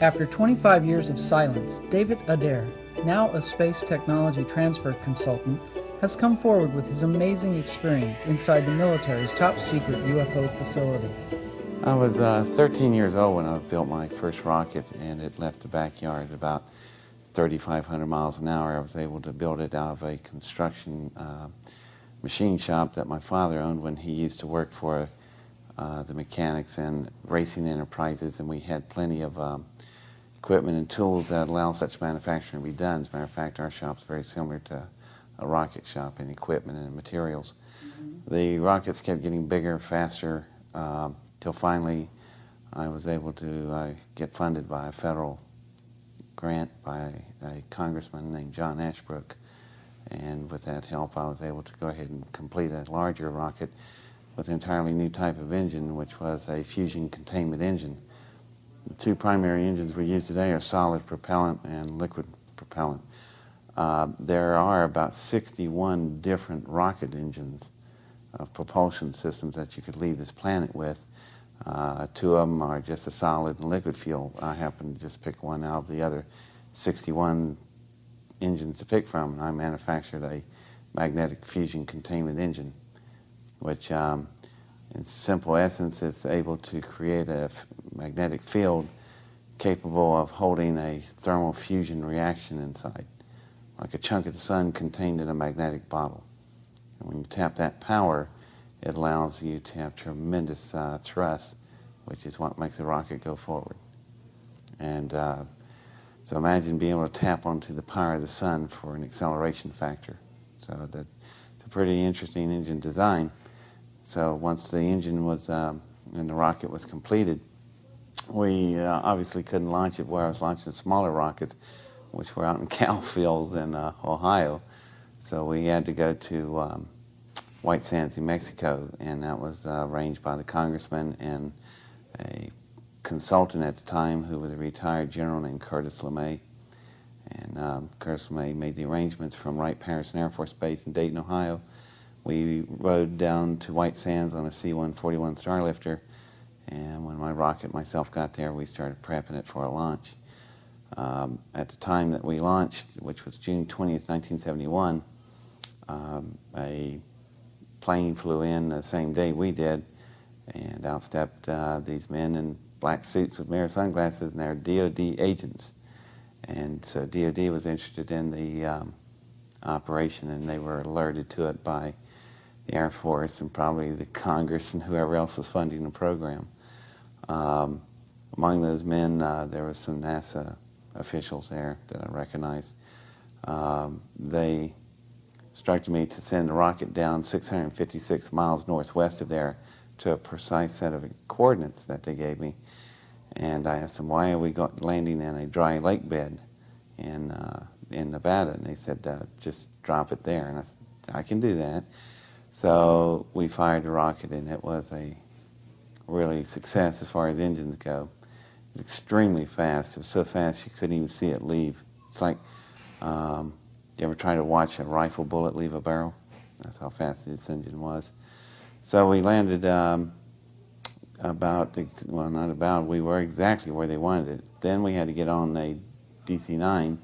After 25 years of silence, David Adair, now a space technology transfer consultant, has come forward with his amazing experience inside the military's top-secret UFO facility. I was 13 years old when I built my first rocket, and it left the backyard at about 3,500 miles an hour. I was able to build it out of a construction machine shop that my father owned when he used to work for the mechanics and racing enterprises, and we had plenty of equipment and tools that allow such manufacturing to be done. As a matter of fact, our shop's very similar to a rocket shop in equipment and materials. The rockets kept getting bigger, faster, till finally I was able to get funded by a federal grant by a congressman named John Ashbrook. And with that help, I was able to go ahead and complete a larger rocket with an entirely new type of engine, which was a fusion containment engine. The two primary engines we use today are solid propellant and liquid propellant. There are about 61 different rocket engines of propulsion systems that you could leave this planet with. Two of them are just a solid and liquid fuel. I happen to just pick one out of the other 61 engines to pick from, and I manufactured a magnetic fusion containment engine, which in simple essence is able to create a magnetic field capable of holding a thermal fusion reaction inside, like a chunk of the sun contained in a magnetic bottle. And when you tap that power, it allows you to have tremendous thrust, which is what makes the rocket go forward. And so imagine being able to tap onto the power of the sun for an acceleration factor. So that's a pretty interesting engine design. So once the engine was and the rocket was completed, we obviously couldn't launch it where I was launching smaller rockets, which were out in cow fields in Ohio. So we had to go to White Sands, New Mexico, and that was arranged by the congressman and a consultant at the time who was a retired general named Curtis LeMay. And Curtis LeMay made the arrangements from Wright-Patterson Air Force Base in Dayton, Ohio. We rode down to White Sands on a C-141 Starlifter, and when my rocket myself got there, we started prepping it for a launch. At the time that we launched, which was June 20th, 1971, a plane flew in the same day we did, and out stepped these men in black suits with mirror sunglasses, and they're DOD agents. And so DOD was interested in the operation, and they were alerted to it by the Air Force and probably the Congress and whoever else was funding the program. Among those men, there was some NASA officials there that I recognized. They instructed me to send the rocket down 656 miles northwest of there to a precise set of coordinates that they gave me. And I asked them, why are we landing in a dry lake bed in Nevada? And they said, just drop it there. And I said, I can do that. So we fired the rocket, and it was a really success as far as engines go. It was extremely fast. It was so fast you couldn't even see it leave. It's like, you ever try to watch a rifle bullet leave a barrel? That's how fast this engine was. So we landed we were exactly where they wanted it. Then we had to get on a DC-9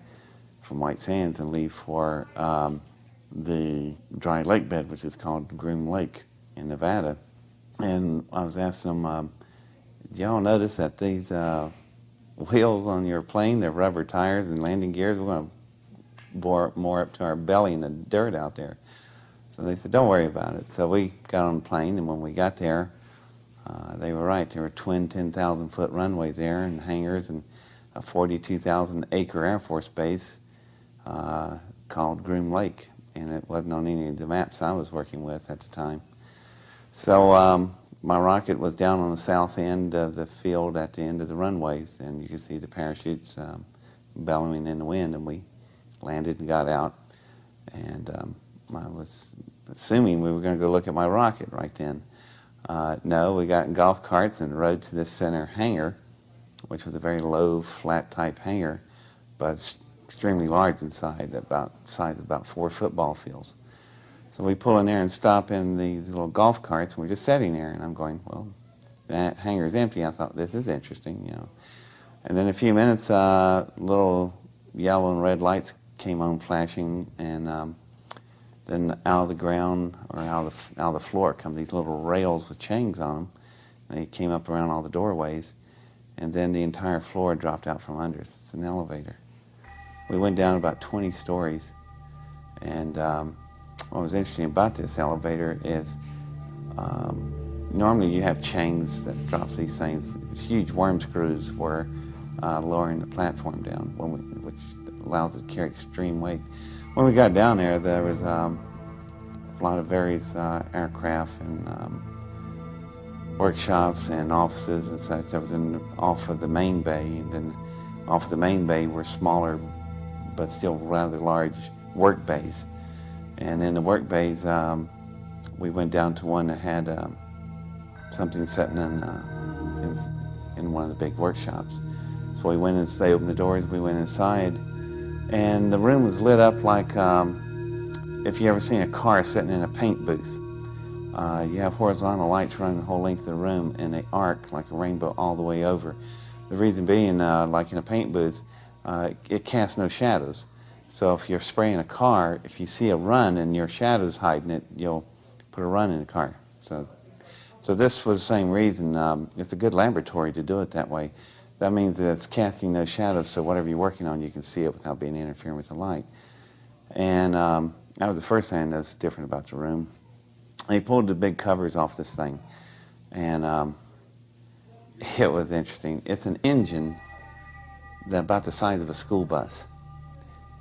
from White Sands and leave for the dry lake bed, which is called Groom Lake in Nevada. And I was asking them, did y'all notice that these wheels on your plane, they're rubber tires and landing gears, we're going to bore more up to our belly in the dirt out there. So they said, don't worry about it. So we got on the plane, and when we got there, they were right. There were twin 10,000-foot runways there and hangars and a 42,000-acre Air Force base called Groom Lake. And it wasn't on any of the maps I was working with at the time. So my rocket was down on the south end of the field at the end of the runways, and you could see the parachutes bellowing in the wind, and we landed and got out. And I was assuming we were going to go look at my rocket right then. No, we got in golf carts and rode to this center hangar, which was a very low, flat-type hangar, but extremely large inside, size of about 4 football fields. So we pull in there and stop in these little golf carts, and we're just sitting there, and I'm going, well, that hangar's empty. I thought, this is interesting, you know. And then in a few minutes, little yellow and red lights came on flashing, and then out of the ground, or out of the floor, come these little rails with chains on them. They came up around all the doorways, and then the entire floor dropped out from under us. It's an elevator. We went down about 20 stories, and what was interesting about this elevator is normally you have chains that drops these things. Huge worm screws were lowering the platform down, which allows it to carry extreme weight. When we got down there, there was a lot of various aircraft and workshops and offices and such. That was off of the main bay, and then off of the main bay were smaller but still rather large work bays. And in the work bays, we went down to one that had something sitting in one of the big workshops. So we went and they opened the doors, we went inside, and the room was lit up like if you ever seen a car sitting in a paint booth. You have horizontal lights running the whole length of the room, and they arc like a rainbow all the way over. The reason being, like in a paint booth, it casts no shadows. So if you're spraying a car, if you see a run and your shadow's hiding it, you'll put a run in the car. So this was the same reason. It's a good laboratory to do it that way. That means that it's casting no shadows, so whatever you're working on, you can see it without being interfering with the light. And that was the first thing that's different about the room. They pulled the big covers off this thing, and it was interesting. It's an engine that's about the size of a school bus.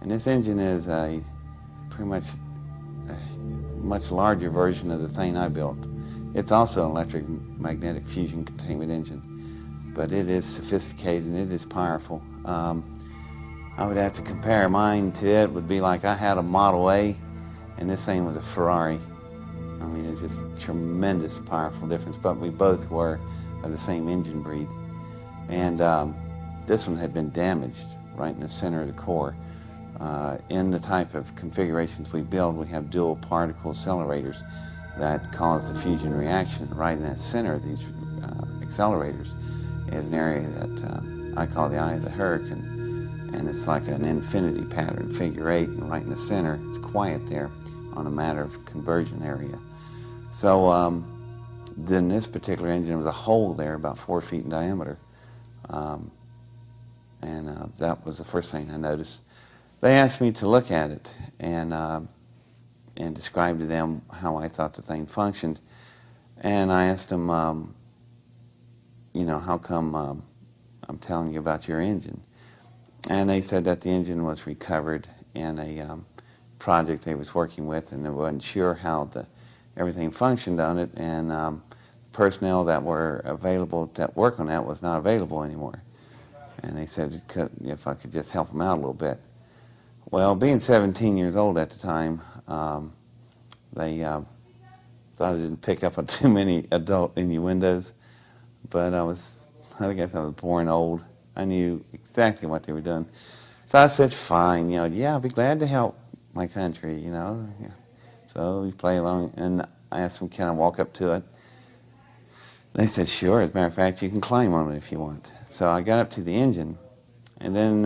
And this engine is pretty much a much larger version of the thing I built. It's also an electric magnetic fusion containment engine, but it is sophisticated and it is powerful. I would have to compare mine to it. Would be like I had a Model A and this thing was a Ferrari. I mean, it's just tremendous, powerful difference, but we both were of the same engine breed. And this one had been damaged right in the center of the core. In the type of configurations we build, we have dual particle accelerators that cause the fusion reaction. Right in the center of these accelerators is an area that I call the eye of the hurricane, and it's like an infinity pattern, figure 8, and right in the center, it's quiet there on a matter of conversion area. So then this particular engine, there was a hole there about 4 feet in diameter, and that was the first thing I noticed. They asked me to look at it and describe to them how I thought the thing functioned. And I asked them, you know, how come I'm telling you about your engine? And they said that the engine was recovered in a project they was working with, and they wasn't sure how everything functioned on it, and personnel that were available that work on that was not available anymore. And they said if I could just help them out a little bit. Well, being 17 years old at the time, they thought I didn't pick up on too many adult innuendos, but I guess I was born old. I knew exactly what they were doing. So I said, fine, you know, yeah, I'll be glad to help my country, you know. So we play along, and I asked them, can I walk up to it? They said, sure. As a matter of fact, you can climb on it if you want. So I got up to the engine, and then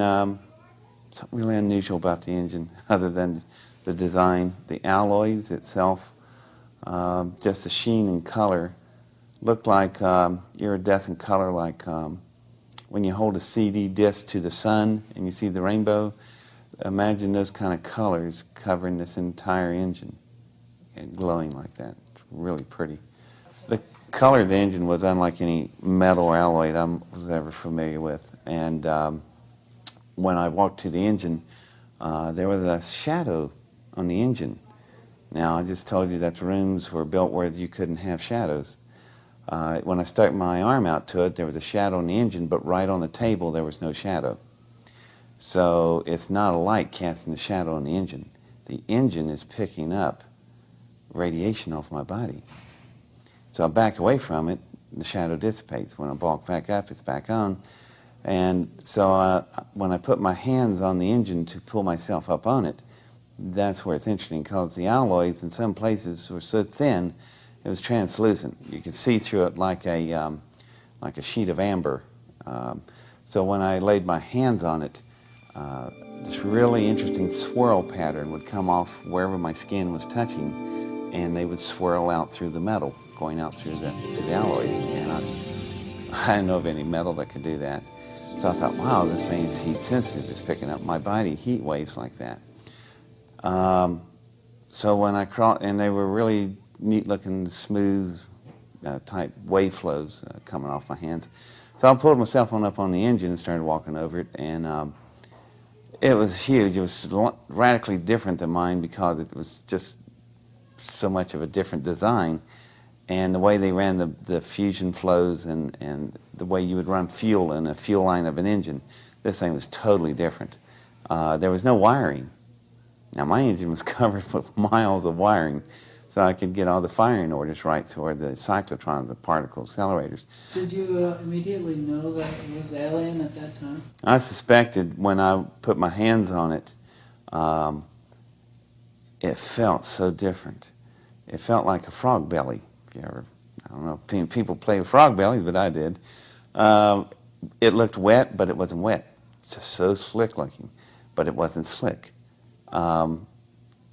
something really unusual about the engine, other than the design, the alloys itself, just the sheen and color, looked like iridescent color, like when you hold a CD disc to the sun and you see the rainbow. Imagine those kind of colors covering this entire engine and glowing like that. It's really pretty. The color of the engine was unlike any metal or alloy I was ever familiar with. And when I walked to the engine, there was a shadow on the engine. Now, I just told you that the rooms were built where you couldn't have shadows. When I stuck my arm out to it, there was a shadow on the engine, but right on the table there was no shadow. So it's not a light casting the shadow on the engine. The engine is picking up radiation off my body. So I back away from it, the shadow dissipates. When I walk back up, it's back on. And so when I put my hands on the engine to pull myself up on it, that's where it's interesting, because the alloys in some places were so thin, it was translucent. You could see through it like a sheet of amber. So when I laid my hands on it, this really interesting swirl pattern would come off wherever my skin was touching, and they would swirl out through the metal, going out through the alloy. And I didn't know of any metal that could do that. So I thought, wow, this thing is heat sensitive. It's picking up my body heat waves like that. So when I crawled, and they were really neat looking, smooth type wave flows coming off my hands. So I pulled myself on up on the engine and started walking over it, and it was huge. It was radically different than mine because it was just so much of a different design. And the way they ran the fusion flows and the way you would run fuel in a fuel line of an engine, this thing was totally different. There was no wiring. Now, my engine was covered with miles of wiring, so I could get all the firing orders right toward the cyclotrons, the particle accelerators. Did you immediately know that it was alien at that time? I suspected when I put my hands on it, it felt so different. It felt like a frog belly. If you ever, I don't know if people play with frog bellies, but I did. It looked wet, but it wasn't wet. It's just so slick looking, but it wasn't slick. And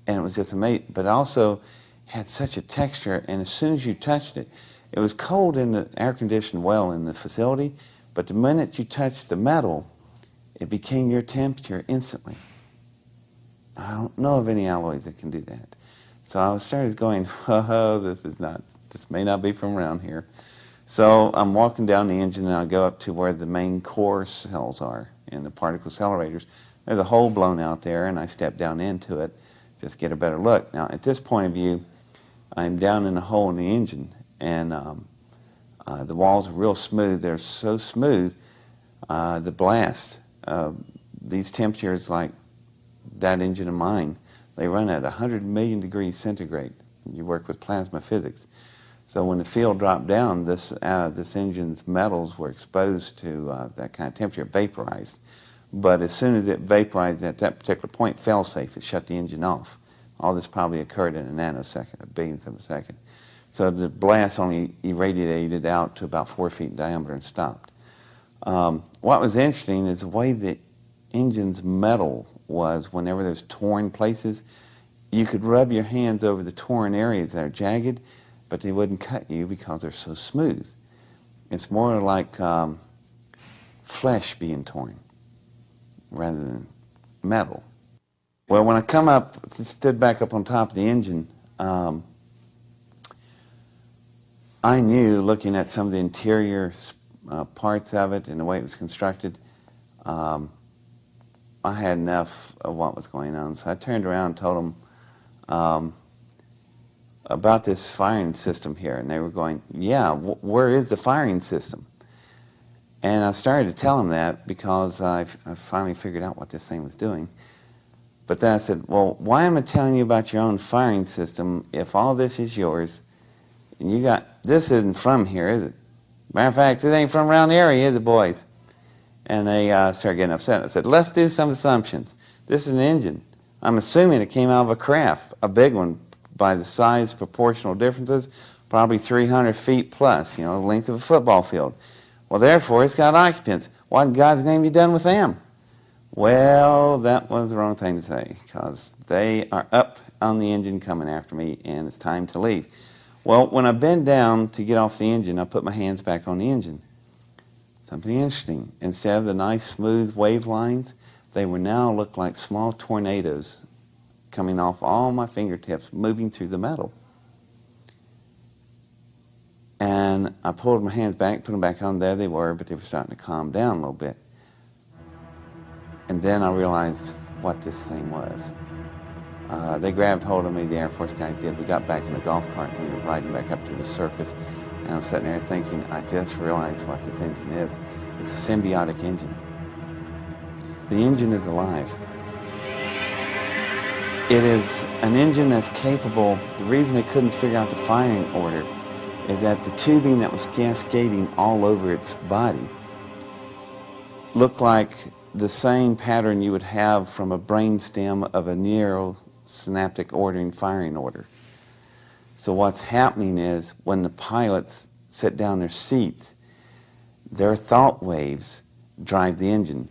it was just amazing. But it also had such a texture, and as soon as you touched it, it was cold in the air-conditioned well in the facility, but the minute you touched the metal, it became your temperature instantly. I don't know of any alloys that can do that. So I started going, oh, this may not be from around here. So I'm walking down the engine, and I go up to where the main core cells are and the particle accelerators. There's a hole blown out there, and I step down into it just to get a better look. Now, at this point of view, I'm down in a hole in the engine, and the walls are real smooth. They're so smooth, the blast, these temperatures like that engine of mine, they run at 100 million degrees centigrade. You work with plasma physics. So when the field dropped down, this engine's metals were exposed to that kind of temperature, vaporized. But as soon as it vaporized at that particular point, fail-safe, it shut the engine off. All this probably occurred in a nanosecond, a billionth of a second. So the blast only irradiated out to about 4 feet in diameter and stopped. What was interesting is the way the engine's metal was whenever there's torn places. You could rub your hands over the torn areas that are jagged, but they wouldn't cut you because they're so smooth. It's more like flesh being torn rather than metal. Well, when I come up, stood back up on top of the engine, I knew, looking at some of the interior parts of it and the way it was constructed, I had enough of what was going on. So I turned around and told them about this firing system here. And they were going, yeah, where is the firing system? And I started to tell them that because I finally figured out what this thing was doing. But then I said, well, why am I telling you about your own firing system if all this is yours and you got, this isn't from here, is it? Matter of fact, it ain't from around the area, is it, boys? And they started getting upset. I said, let's do some assumptions. This is an engine. I'm assuming it came out of a craft, a big one, by the size proportional differences, probably 300 feet plus, you know, the length of a football field. Well, therefore, it's got occupants. What in God's name have you done with them? Well, that was the wrong thing to say, because they are up on the engine coming after me, and it's time to leave. Well, when I bend down to get off the engine, I put my hands back on the engine. Something interesting. Instead of the nice smooth wave lines, they were now look like small tornadoes coming off all my fingertips, moving through the metal. And I pulled my hands back, put them back on. There they were, but they were starting to calm down a little bit. And then I realized what this thing was. They grabbed hold of me, the Air Force guys did. We got back in the golf cart and we were riding back up to the surface. And I was sitting there thinking, I just realized what this engine is. It's a symbiotic engine. The engine is alive. It is an engine that's capable. The reason they couldn't figure out the firing order is that the tubing that was cascading all over its body looked like the same pattern you would have from a brainstem of a neurosynaptic ordering firing order. So what's happening is when the pilots sit down in their seats, their thought waves drive the engine.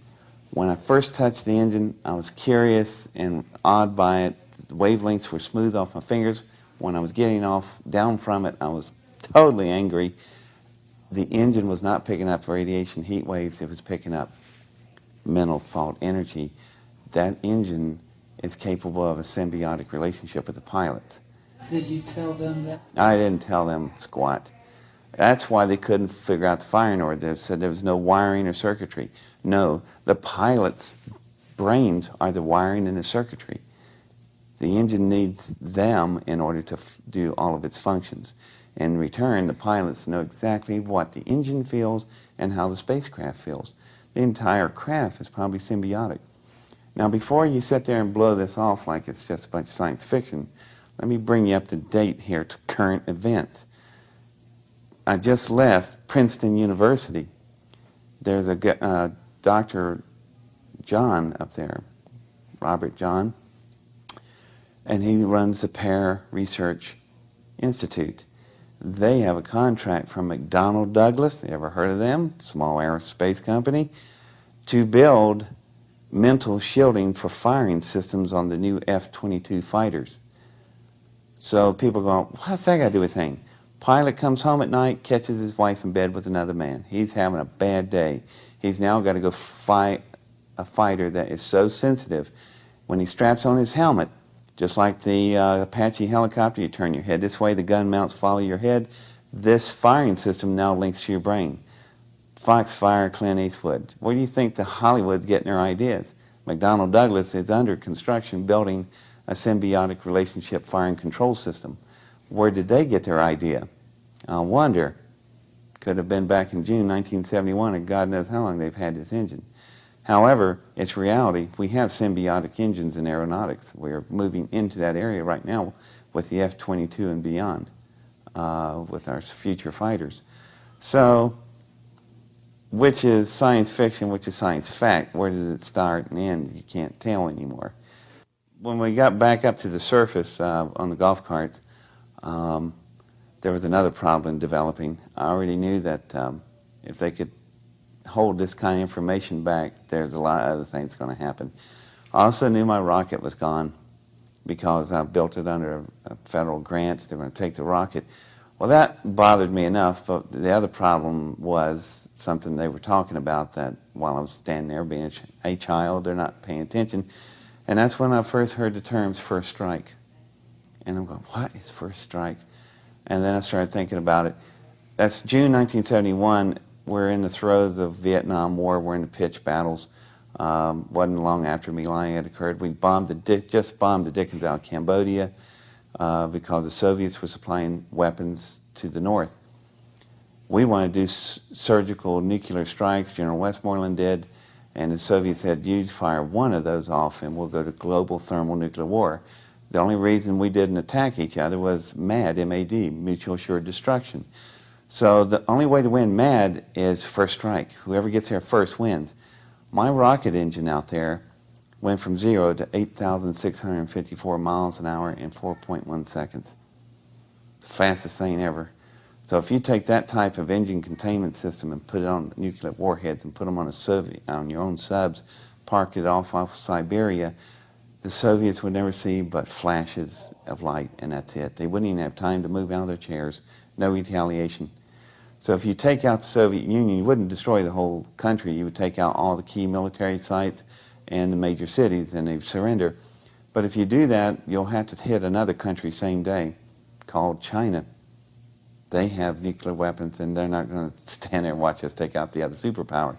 When I first touched the engine, I was curious and awed by it. The wavelengths were smooth off my fingers. When I was getting off down from it, I was totally angry. The engine was not picking up radiation heat waves. It was picking up mental thought energy. That engine is capable of a symbiotic relationship with the pilots. Did you tell them that? I didn't tell them squat. That's why they couldn't figure out the firing order. They said there was no wiring or circuitry. No, the pilots' brains are the wiring and the circuitry. The engine needs them in order to do all of its functions. In return, the pilots know exactly what the engine feels and how the spacecraft feels. The entire craft is probably symbiotic. Now, before you sit there and blow this off like it's just a bunch of science fiction, let me bring you up to date here to current events. I just left Princeton University. There's a Dr. John up there, Robert John, and he runs the Pear Research Institute. They have a contract from McDonnell Douglas, you ever heard of them? Small aerospace company, to build mental shielding for firing systems on the new F-22 fighters. So people go, what's that got to do with anything? Pilot comes home at night, catches his wife in bed with another man. He's having a bad day. He's now got to go fight a fighter that is so sensitive. When he straps on his helmet, just like the Apache helicopter, you turn your head this way, the gun mounts follow your head. This firing system now links to your brain. Foxfire, Clint Eastwood. Where do you think the Hollywood's getting their ideas? McDonnell Douglas is under construction building a symbiotic relationship firing control system. Where did they get their idea? I wonder. Could have been back in June 1971, and God knows how long they've had this engine. However, it's reality. We have symbiotic engines in aeronautics. We're moving into that area right now with the F-22 and beyond, with our future fighters. So, which is science fiction, which is science fact? Where does it start and end? You can't tell anymore. When we got back up to the surface on the golf carts, there was another problem developing. I already knew that if they could hold this kind of information back, there's a lot of other things going to happen. I also knew my rocket was gone because I built it under a federal grant. They were going to take the rocket. Well, that bothered me enough, but the other problem was something they were talking about that while I was standing there being a child, they're not paying attention. And that's when I first heard the terms first strike. And I'm going, what is first strike? And then I started thinking about it. That's June 1971. We're in the throes of Vietnam War. We're in the pitched battles. Wasn't long after My Lai had occurred. We just bombed the Dickens out of Cambodia because the Soviets were supplying weapons to the north. We wanted to do surgical nuclear strikes. General Westmoreland did. And the Soviets said, you fire one of those off and we'll go to global thermonuclear war. The only reason we didn't attack each other was MAD, M-A-D, mutual assured destruction. So the only way to win MAD is first strike. Whoever gets there first wins. My rocket engine out there went from 0 to 8,654 miles an hour in 4.1 seconds. It's the fastest thing ever. So if you take that type of engine containment system and put it on nuclear warheads and put them on your own subs, park it off Siberia, the Soviets would never see but flashes of light, and that's it. They wouldn't even have time to move out of their chairs. No retaliation. So if you take out the Soviet Union, you wouldn't destroy the whole country. You would take out all the key military sites and the major cities, and they'd surrender. But if you do that, you'll have to hit another country same day called China. They have nuclear weapons, and they're not going to stand there and watch us take out the other superpower.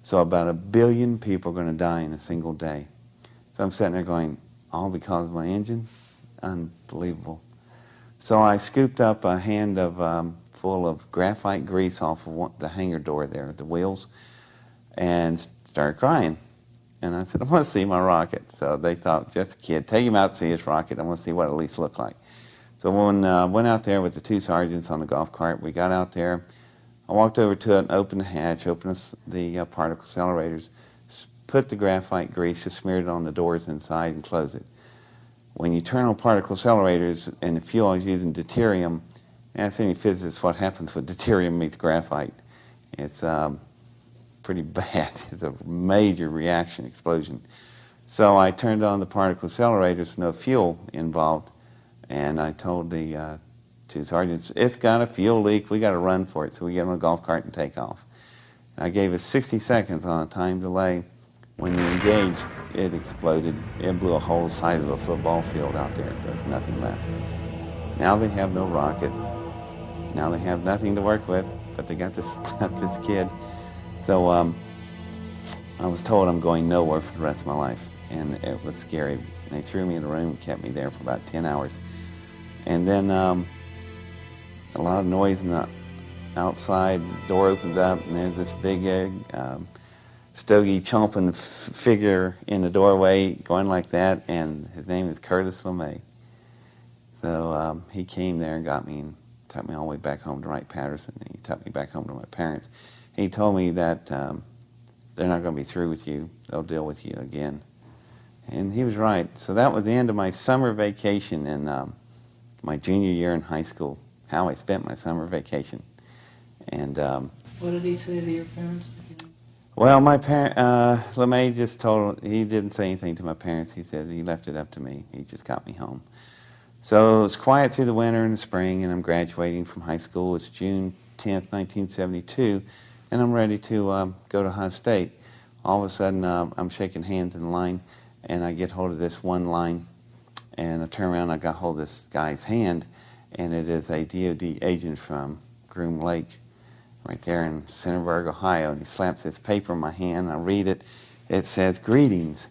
So about 1 billion people are going to die in a single day. So I'm sitting there going, all because of my engine? Unbelievable. So I scooped up a hand full of graphite grease off of the hangar door there at the wheels and started crying. And I said, I want to see my rocket. So they thought, just a kid, take him out to see his rocket. I want to see what it at least looked like. So when I went out there with the 2 sergeants on the golf cart, we got out there. I walked over to it and opened the hatch, opened the particle accelerators, put the graphite grease, just smeared it on the doors inside and closed it. When you turn on particle accelerators and the fuel is using deuterium, ask any physicist what happens with deuterium meets graphite. It's pretty bad. It's a major reaction explosion. So I turned on the particle accelerators with no fuel involved, and I told the two sergeants, it's got a fuel leak, we got to run for it. So we get on a golf cart and take off. I gave us 60 seconds on a time delay. When you engaged, it exploded. It blew a hole the size of a football field out there. There's nothing left. Now they have no rocket. Now they have nothing to work with, but they got this, got this kid. So I was told I'm going nowhere for the rest of my life, and it was scary. And they threw me in a room and kept me there for about 10 hours. And then a lot of noise in the outside. The door opens up, and there's this big stogie chomping figure in the doorway going like that, and his name is Curtis LeMay. So he came there and got me and took me all the way back home to Wright-Patterson. He took me back home to my parents. He told me that they're not going to be through with you. They'll deal with you again. And he was right. So that was the end of my summer vacation in my junior year in high school, how I spent my summer vacation. And what did he say to your parents? Well, my parent, LeMay just told, he didn't say anything to my parents. He said he left it up to me. He just got me home. So it was quiet through the winter and the spring, and I'm graduating from high school. It's June 10th, 1972, and I'm ready to go to Ohio State. All of a sudden, I'm shaking hands in line, and I get hold of this one line, and I turn around, and I got hold of this guy's hand, and it is a DOD agent from Groom Lake, right there in Centerburg, Ohio. And he slaps this paper in my hand. I read it. It says, "Greetings,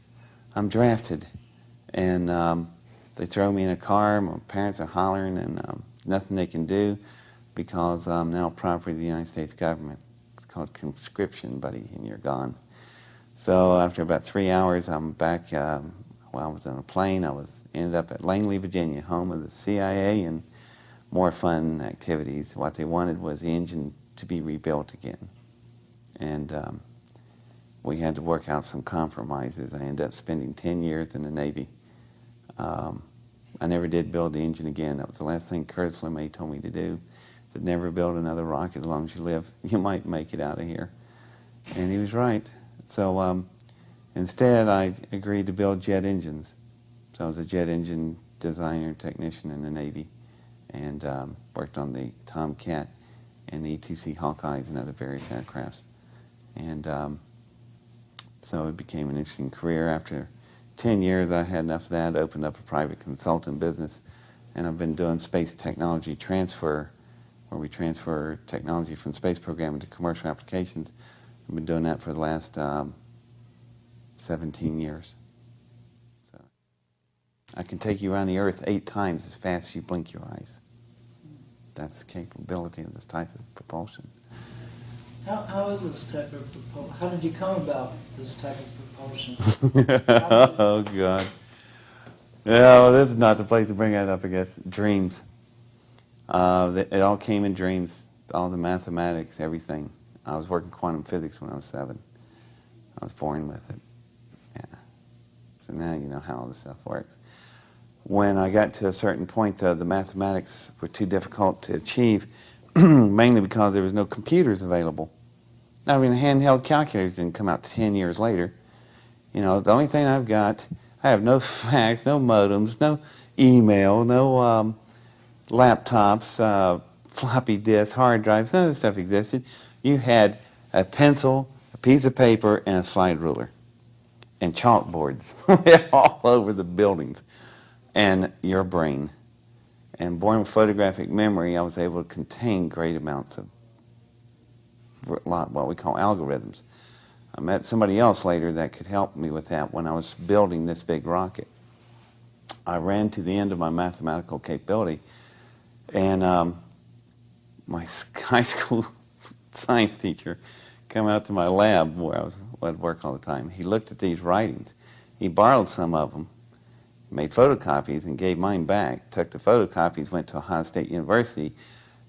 I'm drafted." And they throw me in a car. My parents are hollering, and nothing they can do because I'm now property of the United States government. It's called conscription, buddy, and you're gone. So after about 3 hours, I'm back. I was on a plane. I ended up at Langley, Virginia, home of the CIA and more fun activities. What they wanted was the engine to be rebuilt again. And we had to work out some compromises. I ended up spending 10 years in the Navy. I never did build the engine again. That was the last thing Curtis LeMay told me to do. He said, never build another rocket as long as you live. You might make it out of here. And he was right. So instead, I agreed to build jet engines. So I was a jet engine designer and technician in the Navy, and worked on the Tomcat and the E-2C Hawkeyes and other various aircrafts. And so it became an interesting career. After 10 years, I had enough of that, opened up a private consultant business, and I've been doing space technology transfer, where we transfer technology from space programming to commercial applications. I've been doing that for the last 17 years. So I can take you around the Earth 8 times as fast as you blink your eyes. That's the capability of this type of propulsion. How is this type of propulsion? How did you come about this type of propulsion? Oh, God. Yeah, well, this is not the place to bring that up, I guess. Dreams. It all came in dreams, all the mathematics, everything. I was working quantum physics when I was 7. I was born with it. Yeah. So now you know how all this stuff works. When I got to a certain point, though, the mathematics were too difficult to achieve, mainly because there was no computers available. I mean, handheld calculators didn't come out 10 years later. You know, the only thing I've got, I have no fax, no modems, no email, no laptops, floppy disks, hard drives, none of this stuff existed. You had a pencil, a piece of paper, and a slide ruler, and chalkboards all over the buildings, and your brain. And born with photographic memory, I was able to contain great amounts of what we call algorithms. I met somebody else later that could help me with that when I was building this big rocket. I ran to the end of my mathematical capability, and my high school science teacher came out to my lab where I'd work all the time. He looked at these writings. He borrowed some of them, made photocopies, and gave mine back. Took the photocopies, went to Ohio State University.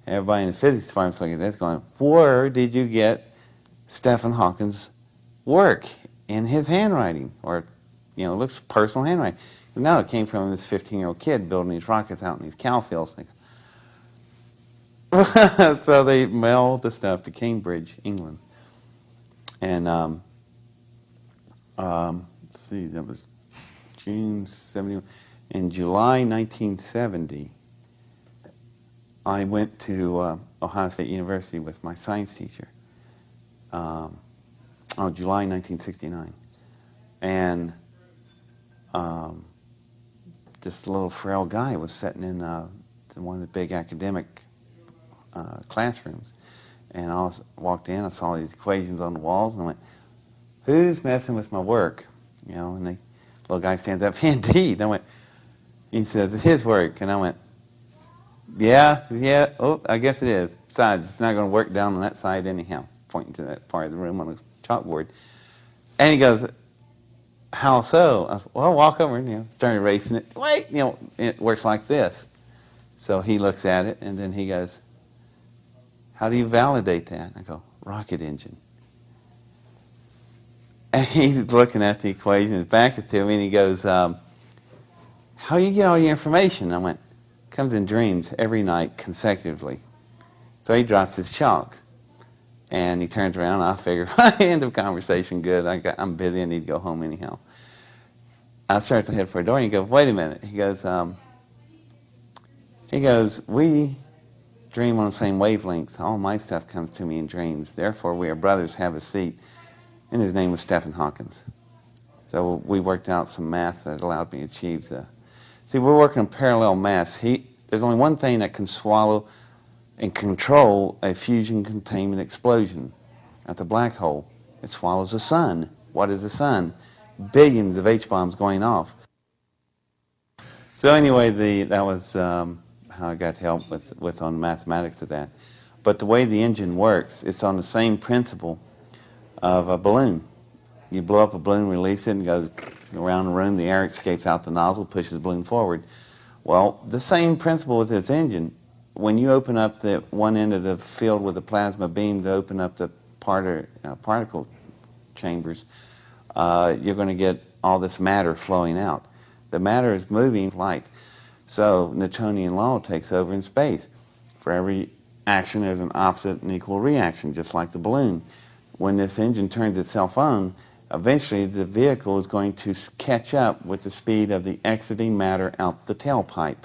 Everybody in the physics department was looking at this going, where did you get Stephen Hawking's work in his handwriting? Or, you know, it looks personal handwriting. No, it came from this 15-year-old kid building these rockets out in these cow fields. So they mailed the stuff to Cambridge, England. And let's see, that was June 71. In July 1970, I went to Ohio State University with my science teacher. July 1969. And this little frail guy was sitting in one of the big academic classrooms. And I walked in, I saw these equations on the walls, and I went, "Who's messing with my work?" You know, and the little guy stands up, "Indeed." I went, he says, "It's his work." And I went, yeah, oh, I guess it is. Besides, it's not going to work down on that side anyhow, pointing to that part of the room on the chalkboard. And he goes, "How so?" I said, "Well, I'll walk over and, start erasing it. Wait, it works like this." So he looks at it, and then he goes, "How do you validate that?" And I go, "Rocket engine." And he's looking at the equation, his back is to me, and he goes, "How do you get all your information?" I went, "Comes in dreams every night consecutively." So he drops his chalk, and he turns around, and I figure, end of conversation, good, I'm busy, I need to go home anyhow. I start to head for a door, and he goes, "Wait a minute." He goes, "We dream on the same wavelength. All my stuff comes to me in dreams. Therefore, we are brothers, have a seat." And his name was Stephen Hawkins. So we worked out some math that allowed me to achieve the... See, we're working on parallel mass. There's only one thing that can swallow and control a fusion containment explosion. That's a black hole. It swallows the sun. What is the sun? Billions of H-bombs going off. So anyway, that was how I got help with on mathematics of that. But the way the engine works, it's on the same principle of a balloon. You blow up a balloon, release it, and it goes around the room. The air escapes out the nozzle, pushes the balloon forward. Well, the same principle with this engine. When you open up the one end of the field with a plasma beam to open up the particle chambers, you're going to get all this matter flowing out. The matter is moving light. So Newtonian law takes over in space. For every action, there's an opposite and equal reaction, just like the balloon. When this engine turns itself on, eventually the vehicle is going to catch up with the speed of the exiting matter out the tailpipe.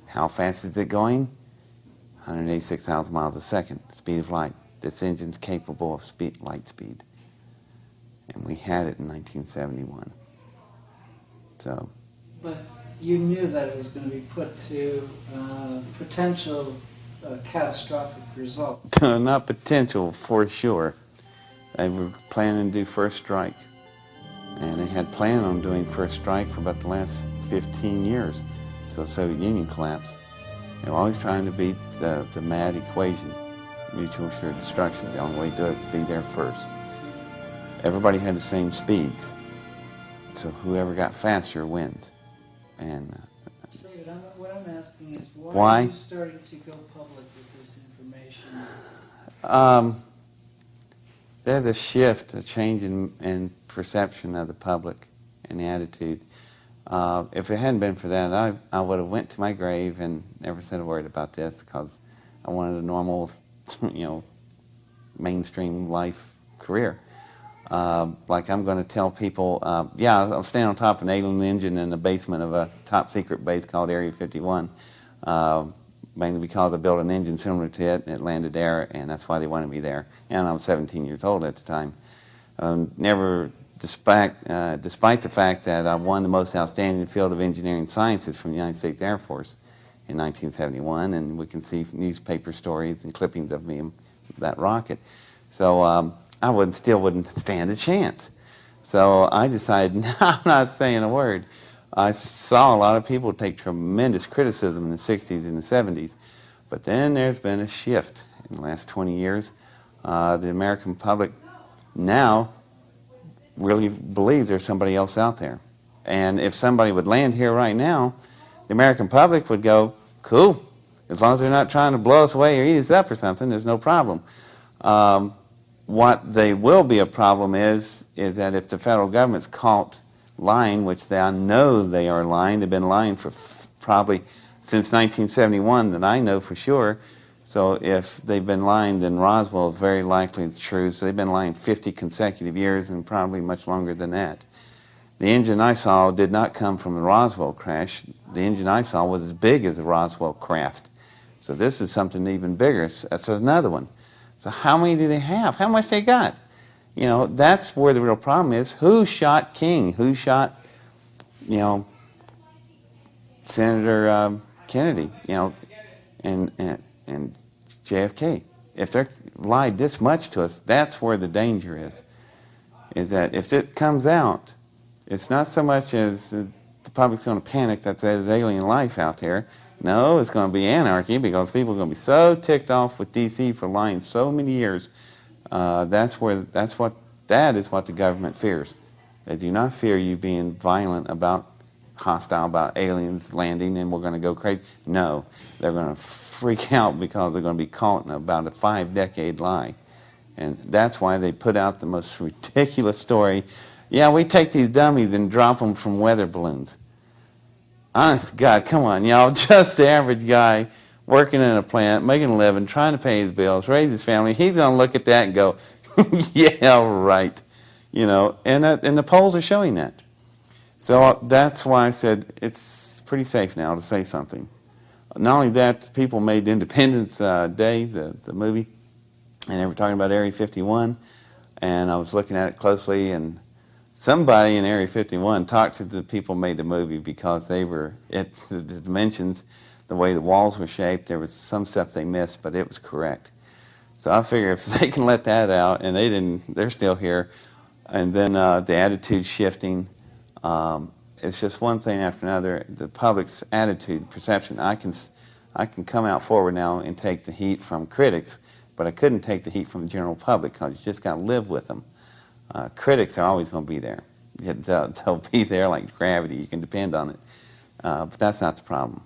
How fast is it going? 186,000 miles a second, speed of light. This engine's capable of light speed. And we had it in 1971. So. But you knew that it was going to be put to potential catastrophic results. Not potential, for sure. They were planning to do first strike. And they had planned on doing first strike for about the last 15 years. So the Soviet Union collapsed. They were always trying to beat the mad equation, mutual assured destruction. The only way to do it is to be there first. Everybody had the same speeds. So whoever got faster wins. And so what I'm asking is, why are you starting to go public with this information? There's a shift, a change in perception of the public and the attitude. If it hadn't been for that, I would have went to my grave and never said a word about this, because I wanted a normal, mainstream life career. Like I'm going to tell people, I'll stand on top of an alien engine in the basement of a top secret base called Area 51, mainly because I built an engine similar to it, and it landed there, and that's why they wanted me there. And I was 17 years old at the time. Despite the fact that I won the most outstanding field of engineering sciences from the United States Air Force in 1971, and we can see newspaper stories and clippings of me in that rocket. So I still wouldn't stand a chance. So I decided, no, I'm not saying a word. I saw a lot of people take tremendous criticism in the 60s and the 70s, but then there's been a shift in the last 20 years. The American public now really believes there's somebody else out there. And if somebody would land here right now, the American public would go, cool, as long as they're not trying to blow us away or eat us up or something, there's no problem. What they will be a problem is that if the federal government's caught lying, which I know they are lying, they've been lying for probably since 1971 that I know for sure, So if they've been lying, then Roswell is very likely it's true. So they've been lying 50 consecutive years and probably much longer than that. The engine I saw did not come from the Roswell crash. The engine I saw was as big as the Roswell craft. So this is something even bigger. So another one. So how many do they have? How much they got? You know, that's where the real problem is. Who shot King? Who shot, you know, Senator Kennedy? You know, and JFK. If they're lied this much to us, that's where the danger is. Is that if it comes out, it's not so much as the public's going to panic that there's alien life out there. No, it's going to be anarchy because people are going to be so ticked off with D.C. for lying so many years. That is what the government fears. They do not fear you being violent about, hostile about aliens landing and we're going to go crazy. No, they're going to freak out because they're going to be caught in about a 5-decade lie. And that's why they put out the most ridiculous story. Yeah, we take these dummies and drop them from weather balloons. Honest to God, come on, y'all. Just the average guy working in a plant, making a living, trying to pay his bills, raise his family, he's going to look at that and go, yeah, right. You know, and the polls are showing that. So that's why I said it's pretty safe now to say something. Not only that, people made Independence Day, the movie, and they were talking about Area 51, and I was looking at it closely, and somebody in Area 51 talked to the people who made the movie because they were, the dimensions, the way the walls were shaped, there was some stuff they missed, but it was correct. So I figure if they can let that out, and they're still here, and then the attitude shifting, it's just one thing after another. The public's attitude, perception, I can come out forward now and take the heat from critics, but I couldn't take the heat from the general public because you just got to live with them. Critics are always going to be there. They'll be there like gravity. You can depend on it. But that's not the problem.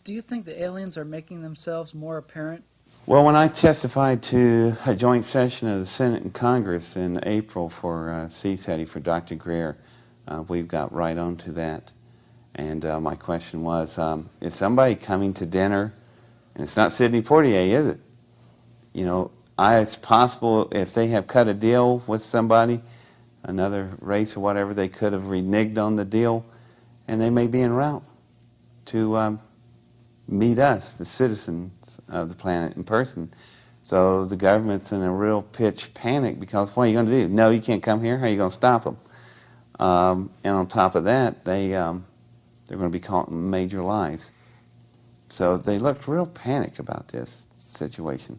Do you think the aliens are making themselves more apparent? Well, when I testified to a joint session of the Senate and Congress in April for CSETI for Dr. Greer, we got right on to that. And my question was, is somebody coming to dinner? And it's not Sidney Poitier, is it? You know, it's possible if they have cut a deal with somebody, another race or whatever, they could have reneged on the deal, and they may be en route to meet us, the citizens of the planet, in person. So the government's in a real pitch panic because what are you going to do? No, you can't come here. How are you going to stop them? And on top of that, they're going to be caught in major lies. So they looked real panicked about this situation.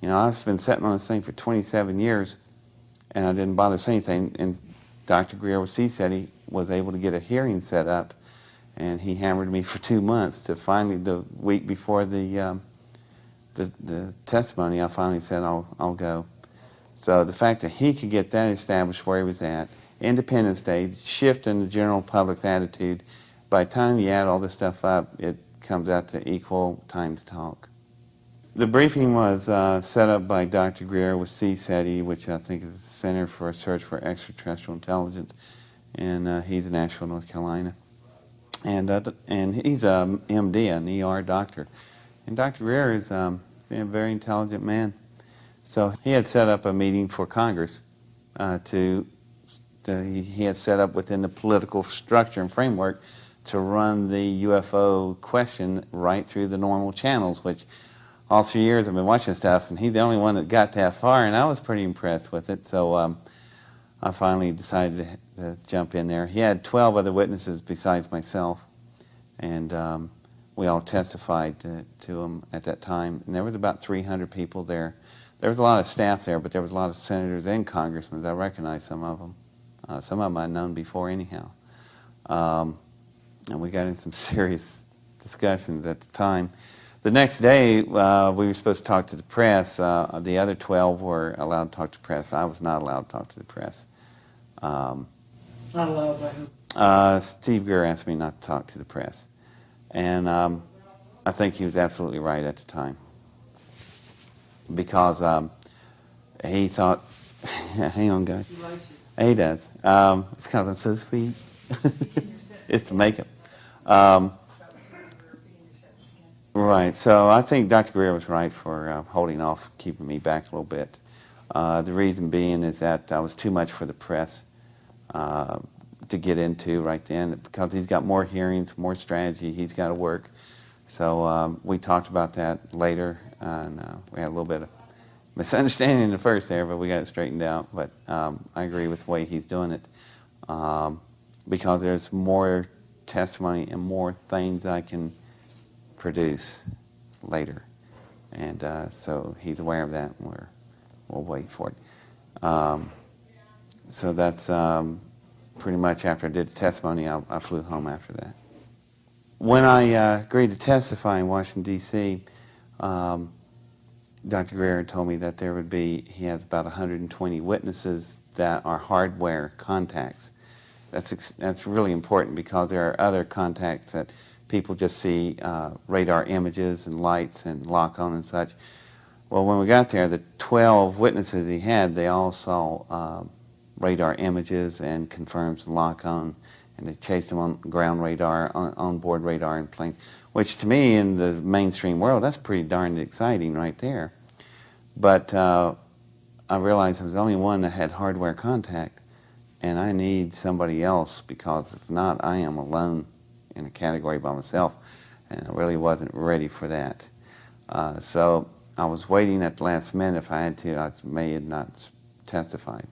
You know, I've been sitting on this thing for 27 years, and I didn't bother saying anything. And Dr. Greer with CSETI was able to get a hearing set up, and he hammered me for 2 months to finally, the week before the testimony, I finally said, I'll go. So the fact that he could get that established where he was at, Independence Day, shift in the general public's attitude, by the time you add all this stuff up, it comes out to equal time to talk. The briefing was set up by Dr. Greer with CSETI, which I think is the Center for Research for Extraterrestrial Intelligence, and he's in Asheville, North Carolina. And he's a MD, an ER doctor. And Dr. Greer is a very intelligent man. So he had set up a meeting for Congress he had set up within the political structure and framework to run the UFO question right through the normal channels, which all 3 years I've been watching stuff, and he's the only one that got that far, and I was pretty impressed with it. So I finally decided to jump in there. He had 12 other witnesses besides myself, and we all testified to him at that time. And there was about 300 people there. There was a lot of staff there, but there was a lot of senators and congressmen. I recognized some of them. Some of them I'd known before anyhow. And we got in some serious discussions at the time. The next day, we were supposed to talk to the press. The other 12 were allowed to talk to the press. I was not allowed to talk to the press. Not allowed by who? Steve Greer asked me not to talk to the press. And I think he was absolutely right at the time. Because he thought, hang on, guys. He likes you. He does. It's because I'm so sweet. It's the makeup. Right. So I think Dr. Greer was right for holding off, keeping me back a little bit. The reason being is that I was too much for the press uh, to get into right then, because he's got more hearings, more strategy he's got to work. So we talked about that later, and we had a little bit of misunderstanding in the first there, but we got it straightened out. But I agree with the way he's doing it, because there's more testimony and more things I can produce later. And so he's aware of that, and we'll wait for it. So that's pretty much after I did the testimony, I flew home after that. When I agreed to testify in Washington, D.C., Dr. Greer told me that there would be, he has about 120 witnesses that are hardware contacts. That's really important, because there are other contacts that people just see radar images and lights and lock on and such. Well, when we got there, the 12 witnesses he had, they all saw radar images and confirms and lock on, and they chased them on ground radar, on-board radar in planes, which to me in the mainstream world, that's pretty darn exciting right there. But I realized I was the only one that had hardware contact, and I need somebody else, because if not, I am alone in a category by myself, and I really wasn't ready for that. So I was waiting at the last minute. If I had to, I may have not testified.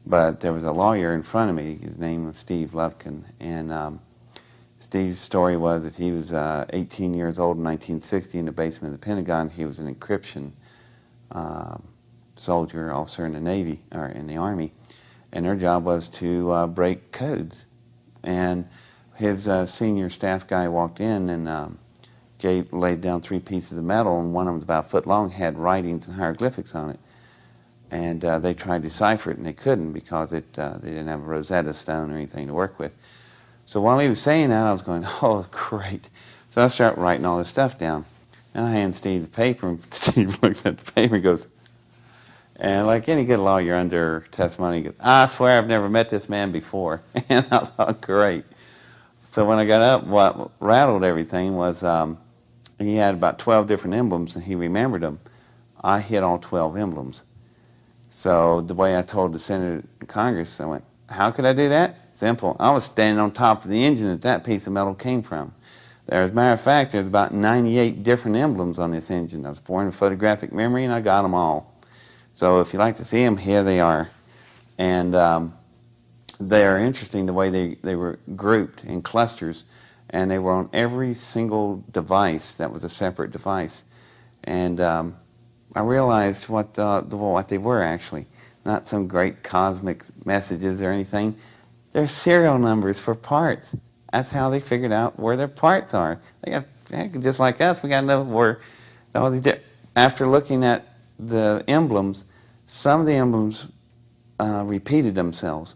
But there was a lawyer in front of me. His name was Steve Lufkin, and Steve's story was that he was 18 years old in 1960 in the basement of the Pentagon. He was an encryption soldier, officer in the Navy, or in the Army, and their job was to break codes. And his senior staff guy walked in, and Jay laid down 3 pieces of metal, and one of them was about a foot long, had writings and hieroglyphics on it. And they tried to decipher it, and they couldn't, because they didn't have a Rosetta Stone or anything to work with. So while he was saying that, I was going, oh, great. So I start writing all this stuff down. And I hand Steve the paper, and Steve looks at the paper and goes, and like any good lawyer under testimony, he goes, I swear I've never met this man before. And I thought, great. So when I got up, what rattled everything was he had about 12 different emblems, and he remembered them. I hit all 12 emblems. So the way I told the Senator in Congress, I went, how could I do that? Simple. I was standing on top of the engine that piece of metal came from. As a matter of fact, there's about 98 different emblems on this engine. I was born in photographic memory, and I got them all. So if you'd like to see them, here they are. And they are interesting the way they were grouped in clusters, and they were on every single device that was a separate device. And I realized what they were actually. Not some great cosmic messages or anything. They're serial numbers for parts. That's how they figured out where their parts are. They got, just like us, we got to know where all these. After looking at the emblems, some of the emblems repeated themselves.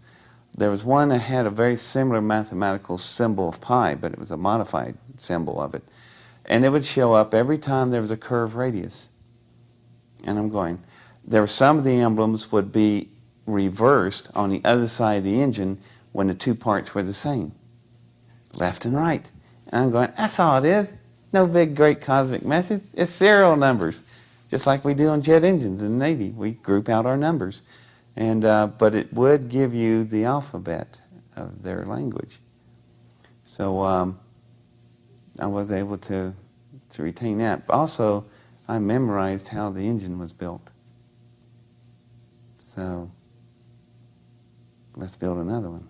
There was one that had a very similar mathematical symbol of pi, but it was a modified symbol of it. And it would show up every time there was a curved radius. And I'm going, there were some of the emblems would be reversed on the other side of the engine when the 2 parts were the same, left and right. And I'm going, that's all it is. No big, great cosmic message. It's serial numbers, just like we do on jet engines in the Navy. We group out our numbers. And but it would give you the alphabet of their language. So I was able to retain that. But also, I memorized how the engine was built. So let's build another one.